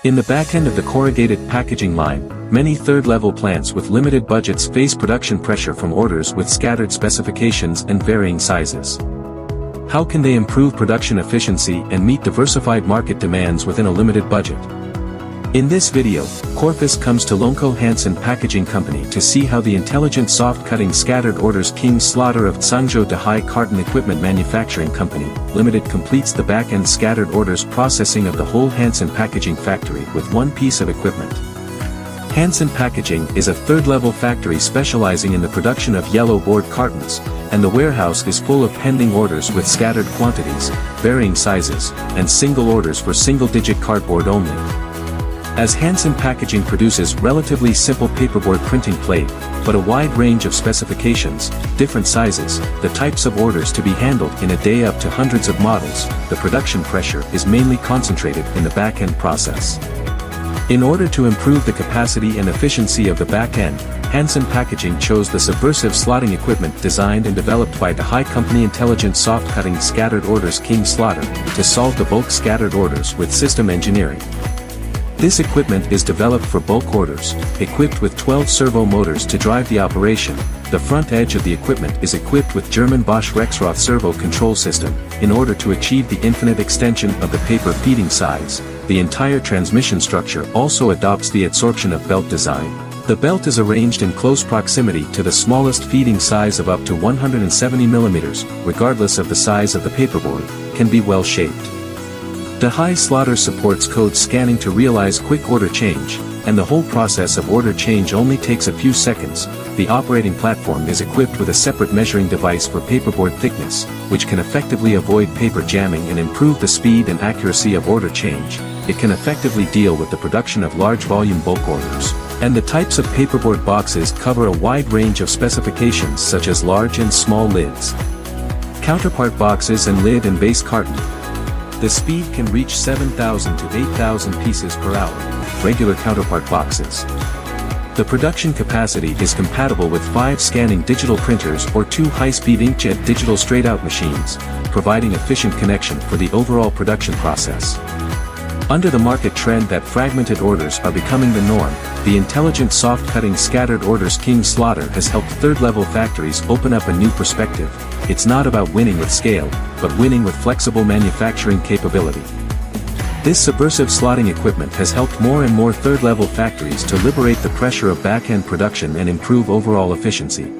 In the back end of the corrugated packaging line, many third-level plants with limited budgets face production pressure from orders with scattered specifications and varying sizes. How can they improve production efficiency and meet diversified market demands within a limited budget? In this video, Corrface comes to Lonco Hansen Packaging Company to see how the intelligent soft-cutting scattered orders King Slaughter of Zhangzhou Dehai Carton Equipment Manufacturing Company, Limited completes the back-end scattered orders processing of the whole Hansen packaging factory with one piece of equipment. Hansen Packaging is a third-level factory specializing in the production of yellow board cartons, and the warehouse is full of pending orders with scattered quantities, varying sizes, and single orders for single-digit cardboard only. As Hansen Packaging produces relatively simple paperboard printing plate, but a wide range of specifications, different sizes, the types of orders to be handled in a day up to hundreds of models, the production pressure is mainly concentrated in the back-end process. In order to improve the capacity and efficiency of the back-end, Hansen Packaging chose the subversive slotting equipment designed and developed by Dehai Company Intelligent Soft-Cutting Scattered Orders King Slaughter to solve the bulk scattered orders with system engineering. This equipment is developed for bulk orders, equipped with 12 servo motors to drive the operation. The front edge of the equipment is equipped with German Bosch Rexroth servo control system, in order to achieve the infinite extension of the paper feeding size. The entire transmission structure also adopts the adsorption of belt design. The belt is arranged in close proximity to the smallest feeding size of up to 170 mm, regardless of the size of the paperboard, can be well shaped. Dehai Slaughter supports code scanning to realize quick order change, and the whole process of order change only takes a few seconds. The operating platform is equipped with a separate measuring device for paperboard thickness, which can effectively avoid paper jamming and improve the speed and accuracy of order change. It can effectively deal with the production of large volume bulk orders. And the types of paperboard boxes cover a wide range of specifications such as large and small lids, counterpart boxes and lid and base carton. The speed can reach 7,000 to 8,000 pieces per hour, regular counterpart boxes. The production capacity is compatible with 5 scanning digital printers or 2 high-speed inkjet digital straight-out machines, providing efficient connection for the overall production process. Under the market trend that fragmented orders are becoming the norm, the intelligent soft-cutting scattered orders King Slaughter has helped third-level factories open up a new perspective. It's not about winning with scale, but winning with flexible manufacturing capability. This subversive slotting equipment has helped more and more third-level factories to liberate the pressure of back-end production and improve overall efficiency.